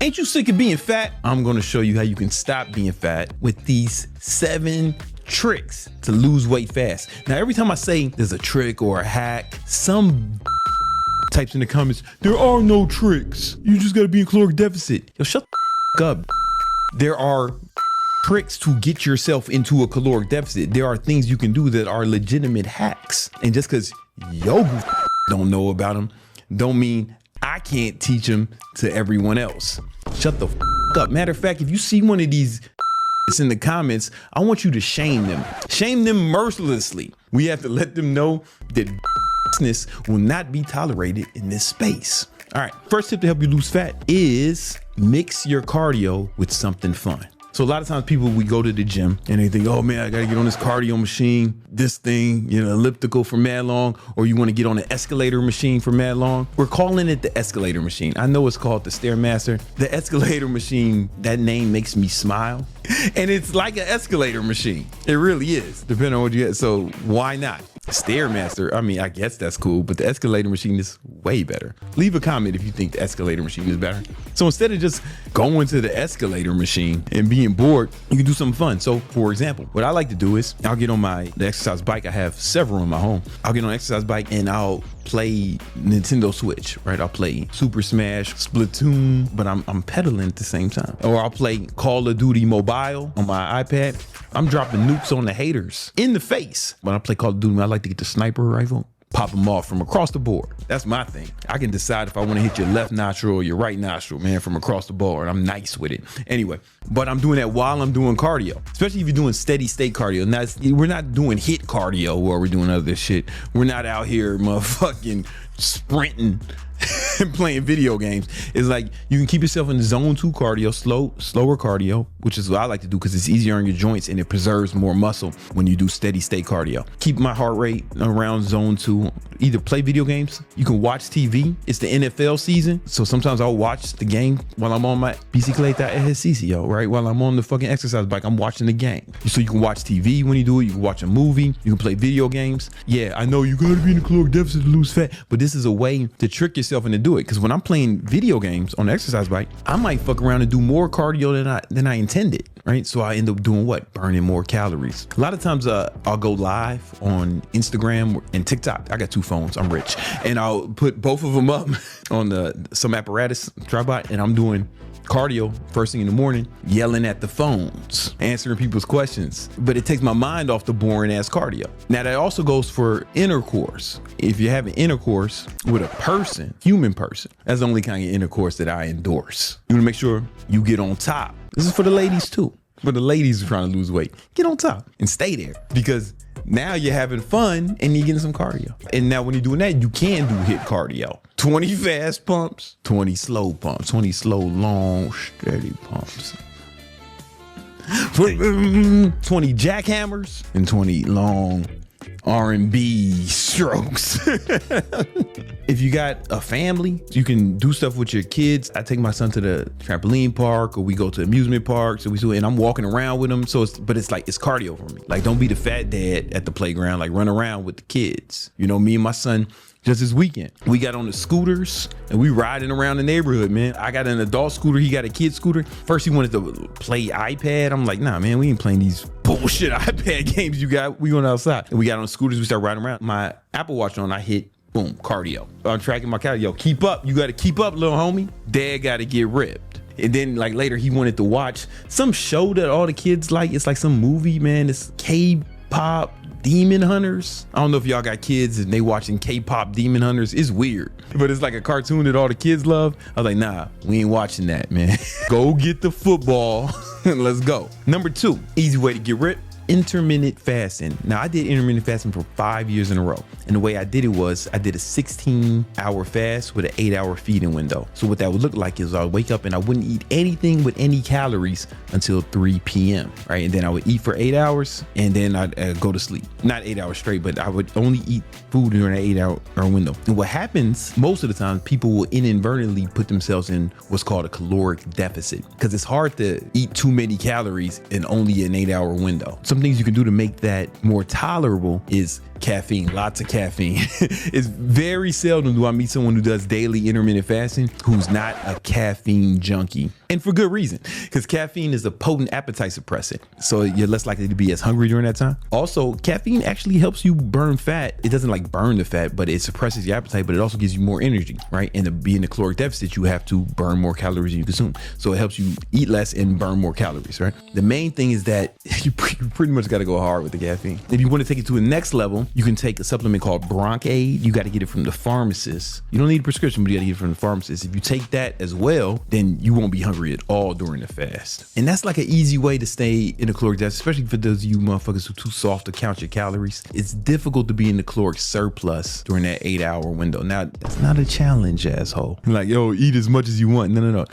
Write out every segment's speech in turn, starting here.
Ain't you sick of being fat? I'm gonna show you how you can stop being fat with these 7 tricks to lose weight fast. Now, every time I say there's a trick or a hack, some types in the comments, there are no tricks. You just gotta be in caloric deficit. Yo, shut the up. There are tricks to get yourself into a caloric deficit. There are things you can do that are legitimate hacks. And just because yo don't know about them, don't mean I can't teach them to everyone else. Shut the up. Matter of fact, if you see one of these in the comments, I want you to shame them. Shame them mercilessly. We have to let them know that will not be tolerated in this space. All right, first tip to help you lose fat is mix your cardio with something fun. So a lot of times we go to the gym and they think, oh man, I gotta get on this cardio machine, this thing, elliptical for mad long, or you wanna get on an escalator machine for mad long. We're calling it the escalator machine. I know it's called the Stairmaster. The escalator machine, that name makes me smile. And it's like an escalator machine. It really is, depending on what you get. So why not? Stairmaster, I mean, I guess that's cool, but the escalator machine is way better. Leave a comment if you think the escalator machine is better. So instead of just going to the escalator machine and being bored, you can do something fun. So for example, what I like to do is I'll get on the exercise bike. I have several in my home. I'll get on an exercise bike and I'll play Nintendo Switch, right? I'll play Super Smash, Splatoon, but I'm pedaling at the same time. Or I'll play Call of Duty Mobile on my iPad. I'm dropping nukes on the haters in the face. When I play Call of Duty, I like to get the sniper rifle, pop them off from across the board. That's my thing. I can decide if I want to hit your left nostril or your right nostril, man, from across the board. I'm nice with it. Anyway, but I'm doing that while I'm doing cardio, especially if you're doing steady state cardio. Now, we're not doing hit cardio where we're doing other shit. We're not out here motherfucking sprinting and playing video games. It's like you can keep yourself in the zone 2 cardio, slower cardio, which is what I like to do because it's easier on your joints and it preserves more muscle when you do steady state cardio. Keep my heart rate around zone 2. Either play video games, you can watch TV. It's the NFL season, so sometimes I'll watch the game while I'm on my bicicleta, right? While I'm on the fucking exercise bike, I'm watching the game. So you can watch TV when you do it. You can watch a movie. You can play video games. Yeah, I know you gotta be in a caloric deficit to lose fat, but this is a way to trick yourself into do it. Because when I'm playing video games on the exercise bike, I might fuck around and do more cardio than I intended, right? So I end up doing what? Burning more calories. A lot of times I'll go live on Instagram and TikTok. I got 2 phones, I'm rich. And I'll put both of them up on some apparatus tripod and I'm doing cardio first thing in the morning, yelling at the phones, answering people's questions. But it takes my mind off the boring ass cardio. Now that also goes for intercourse. If you have an intercourse with a person, human person, that's the only kind of intercourse that I endorse. You want to make sure you get on top. This is for the ladies too. For the ladies who are trying to lose weight, get on top and stay there because now you're having fun and you're getting some cardio. And now when you're doing that, you can do hit cardio. 20 fast pumps, 20 slow pumps, 20 slow, long, steady pumps. 20 jackhammers and 20 long R&B strokes. If you got a family, you can do stuff with your kids. I take my son to the trampoline park or we go to amusement parks and I'm walking around with him. So it's cardio for me. Like, don't be the fat dad at the playground, like run around with the kids. Me and my son, just this weekend, we got on the scooters and we riding around the neighborhood, man. I got an adult scooter. He got a kid scooter. First, he wanted to play iPad. I'm like, nah, man, we ain't playing these bullshit iPad games you got. We going outside. And we got on scooters. We started riding around. My Apple Watch on, I hit, boom, cardio. I'm tracking my cardio. Yo, keep up. You got to keep up, little homie. Dad got to get ripped. And then like later, he wanted to watch some show that all the kids like. It's like some movie, man. It's K-pop Demon Hunters. I don't know if y'all got kids and they watching K-pop Demon Hunters. It's weird, but it's like a cartoon that all the kids love. I was like, nah, we ain't watching that, man. Go get the football and let's go. Number 2, easy way to get ripped. Intermittent fasting. Now I did intermittent fasting for 5 years in a row. And the way I did it was I did a 16-hour fast with an 8-hour feeding window. So what that would look like is I would wake up and I wouldn't eat anything with any calories until 3 p.m. Right. And then I would eat for 8 hours and then I'd go to sleep. Not 8 hours straight, but I would only eat food during that 8-hour window. And what happens most of the time, people will inadvertently put themselves in what's called a caloric deficit because it's hard to eat too many calories in only an 8-hour window. Some some things you can do to make that more tolerable is caffeine, lots of caffeine. It's very seldom do I meet someone who does daily intermittent fasting who's not a caffeine junkie. And for good reason, because caffeine is a potent appetite suppressant. So you're less likely to be as hungry during that time. Also, caffeine actually helps you burn fat. It doesn't like burn the fat, but it suppresses your appetite, but it also gives you more energy, right? And to be in a caloric deficit, you have to burn more calories than you consume. So it helps you eat less and burn more calories, right? The main thing is that you pretty much got to go hard with the caffeine. If you want to take it to the next level, you can take a supplement called Bronc-Aid. You got to get it from the pharmacist. You don't need a prescription, but you got to get it from the pharmacist. If you take that as well, then you won't be hungry at all during the fast. And that's like an easy way to stay in a caloric deficit, especially for those of you motherfuckers who are too soft to count your calories. It's difficult to be in the caloric surplus during that 8-hour window. Now, that's not a challenge, asshole. Like, yo, eat as much as you want. No.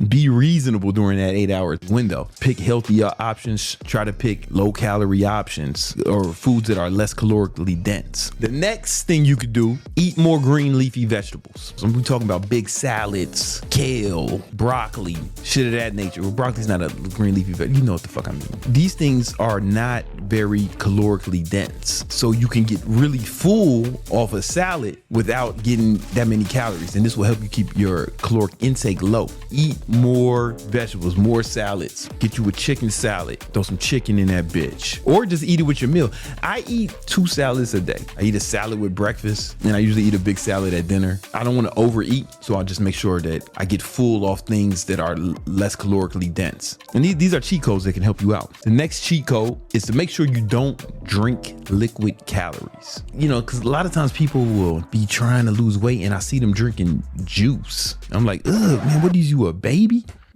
Be reasonable during that 8-hour window. Pick healthy options. Try to pick low calorie options or foods that are less calorically dense. The next thing you could do, eat more green leafy vegetables. So we're talking about big salads, kale, broccoli, shit of that nature. Well, broccoli's not a green leafy vegetable. You know what the fuck I mean. These things are not very calorically dense. So you can get really full off a salad without getting that many calories. And this will help you keep your caloric intake low. Eat more vegetables, more salads. Get you a chicken salad. Throw some chicken in that bitch. Or just eat it with your meal. I eat 2 salads a day. I eat a salad with breakfast, and I usually eat a big salad at dinner. I don't want to overeat, so I'll just make sure that I get full off things that are less calorically dense. And these are cheat codes that can help you out. The next cheat code is to make sure you don't drink liquid calories. You know, because a lot of times people will be trying to lose weight, and I see them drinking juice. I'm like, ugh, man, what is you, a baby?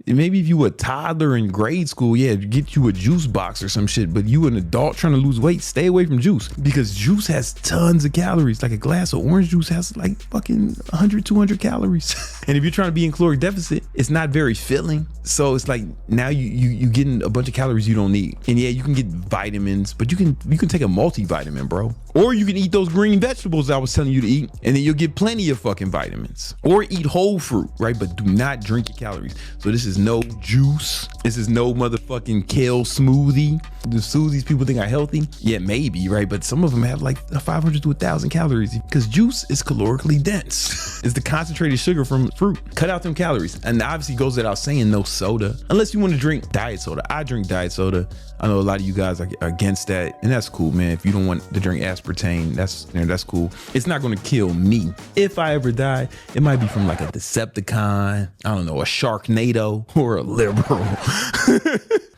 Maybe if you were a toddler in grade school, yeah, get you a juice box or some shit, but you an adult trying to lose weight, stay away from juice, because juice has tons of calories. Like a glass of orange juice has like fucking 100, 200 calories. And if you're trying to be in caloric deficit, it's not very filling. So it's like now you getting a bunch of calories you don't need. And yeah, you can get vitamins, but you can take a multivitamin, bro. Or you can eat those green vegetables I was telling you to eat, and then you'll get plenty of fucking vitamins. Or eat whole fruit, right? But do not drink your calories. So this is no juice. This is no motherfucking kale smoothie. The smoothies people think are healthy. Yeah, maybe, right? But some of them have like 500 to 1,000 calories because juice is calorically dense. It's the concentrated sugar from fruit. Cut out them calories. And obviously goes without saying, no soda. Unless you want to drink diet soda. I drink diet soda. I know a lot of you guys are against that, and that's cool, man. If you don't want to drink aspartame, that's cool. It's not going to kill me. If I ever die, it might be from like a Decepticon, I don't know, a Sharknado, or a liberal.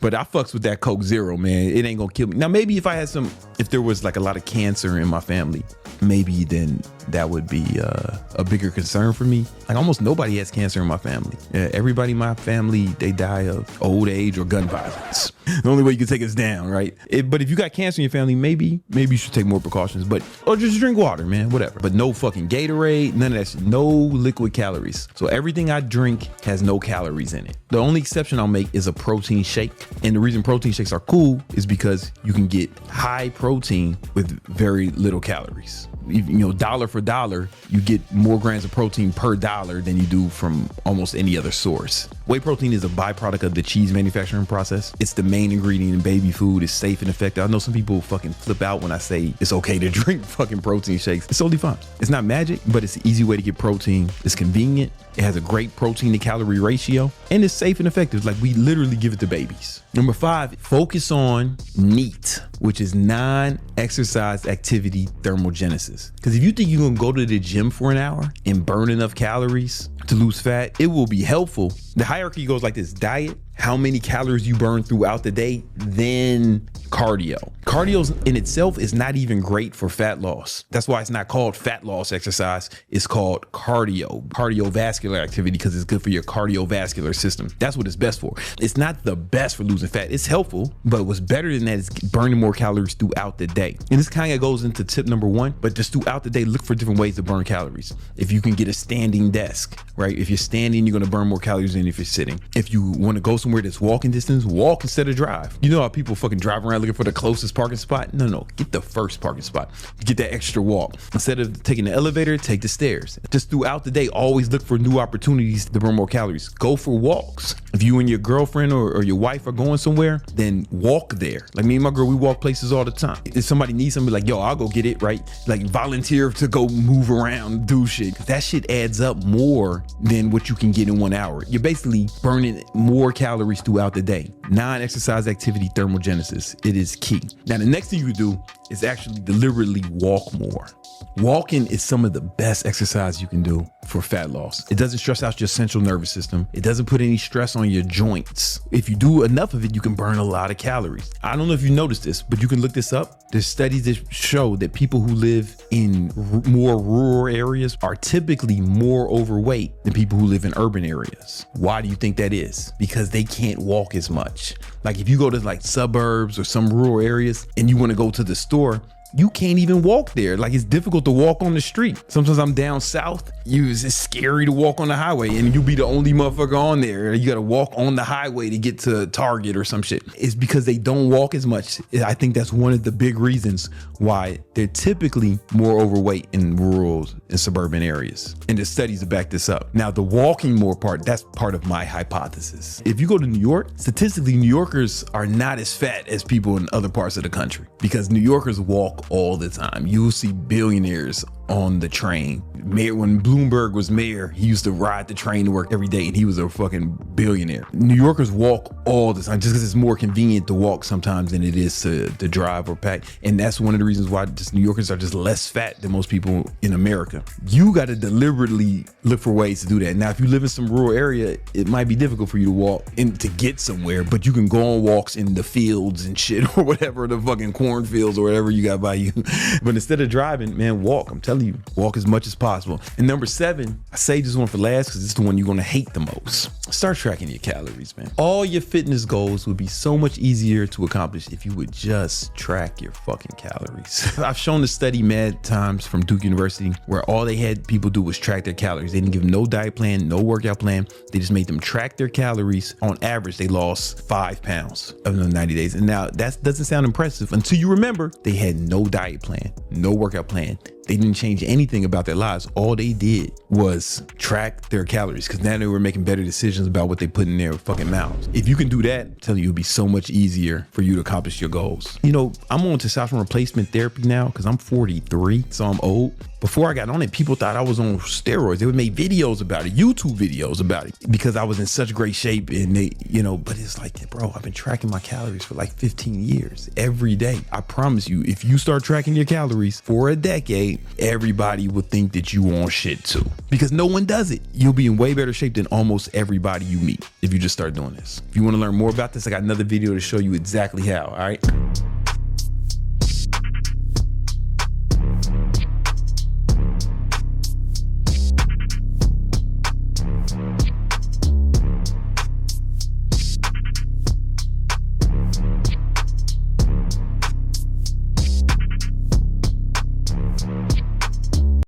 But I fucks with that Coke Zero, man. It ain't gonna kill me. Now, maybe if there was like a lot of cancer in my family, maybe then that would be a bigger concern for me. Like almost nobody has cancer in my family. Everybody in my family, they die of old age or gun violence. The only way you can take us down, right? But if you got cancer in your family, maybe you should take more precautions. Or just drink water, man, whatever. But no fucking Gatorade, none of that shit. No liquid calories. So everything I drink has no calories in it. The only exception I'll make is a protein shake. And the reason protein shakes are cool is because you can get high protein with very little calories. You know, dollar for dollar, you get more grams of protein per dollar than you do from almost any other source. Whey protein is a byproduct of the cheese manufacturing process. It's the main ingredient in baby food. It's safe and effective. I know some people fucking flip out when I say it's okay to drink fucking protein shakes. It's totally fine. It's not magic, but it's an easy way to get protein. It's convenient. It has a great protein to calorie ratio, and it's safe and effective. Like, we literally give it to babies. Number 5, focus on NEAT, which is non-exercise activity thermogenesis. Because if you think you're gonna go to the gym for an hour and burn enough calories to lose fat, it will be helpful. The hierarchy goes like this: diet, how many calories you burn throughout the day, then cardio. Cardio in itself is not even great for fat loss. That's why it's not called fat loss exercise. It's called cardiovascular activity, because it's good for your cardiovascular system. That's what it's best for. It's not the best for losing fat. It's helpful, but what's better than that is burning more calories throughout the day. And this kind of goes into tip number 1, but just throughout the day, look for different ways to burn calories. If you can get a standing desk, right? If you're standing, you're going to burn more calories than if you're sitting. If you want to go somewhere that's walking distance, walk instead of drive. You know how people fucking drive around looking for the closest parking spot? No, get the first parking spot. Get that extra walk. Instead of taking the elevator, take the stairs. Just throughout the day, always look for new opportunities to burn more calories. Go for walks. If you and your girlfriend or your wife are going somewhere, then walk there. Like me and my girl, we walk places all the time. If somebody needs something, like, yo, I'll go get it, right? Like volunteer to go move around, do shit. That shit adds up more than what you can get in 1 hour. You're basically burning more calories throughout the day. Non-exercise activity thermogenesis. It is key. Now, the next thing you do is actually deliberately walk more. Walking is some of the best exercise you can do for fat loss. It doesn't stress out your central nervous system. It doesn't put any stress on your joints. If you do enough of it, you can burn a lot of calories. I don't know if you noticed this, but you can look this up. There's studies that show that people who live in more rural areas are typically more overweight than people who live in urban areas. Why do you think that is? Because they can't walk as much. Like if you go to like suburbs or some rural areas and you want to go to the store, you can't even walk there. Like it's difficult to walk on the street. Sometimes I'm down south, it's scary to walk on the highway and you be the only motherfucker on there. You gotta walk on the highway to get to Target or some shit. It's because they don't walk as much. I think that's one of the big reasons why they're typically more overweight in rural and suburban areas. And the studies have backed this up. Now the walking more part, that's part of my hypothesis. If you go to New York, statistically, New Yorkers are not as fat as people in other parts of the country because New Yorkers walk all the time. You'll see billionaires on the train. Mayor, when Bloomberg was mayor, he used to ride the train to work every day and he was a fucking billionaire. New Yorkers walk all the time just because it's more convenient to walk sometimes than it is to drive or pack. And that's one of the reasons why just New Yorkers are just less fat than most people in America. You got to deliberately look for ways to do that. Now, if you live in some rural area, it might be difficult for you to walk and to get somewhere, but you can go on walks in the fields and shit or whatever, the fucking cornfields or whatever you got by you. But instead of driving, man, walk. I'm telling you, walk as much as possible. And number 7, I say this one for last because it's the one you're going to hate the most. Start tracking your calories, man. All your fitness goals would be so much easier to accomplish if you would just track your fucking calories. I've shown the study mad times from Duke University where all they had people do was track their calories. They didn't give them no diet plan, no workout plan. They just made them track their calories. On average, they lost 5 pounds in the 90 days. And now that doesn't sound impressive until you remember they had no diet plan, no workout plan. They didn't change anything about their lives. All they did was track their calories because now they were making better decisions about what they put in their fucking mouths. If you can do that, I'm telling you, it'll be so much easier for you to accomplish your goals. You know, I'm on testosterone replacement therapy now because I'm 43, so I'm old. Before I got on it, people thought I was on steroids. They would make videos about it, YouTube videos about it, because I was in such great shape. And they, you know, but it's like, bro, I've been tracking my calories for like 15 years, every day. I promise you, if you start tracking your calories for a decade, everybody will think that you on shit too, because no one does it. You'll be in way better shape than almost everybody you meet if you just start doing this. If you want to learn more about this, I got another video to show you exactly how, all right?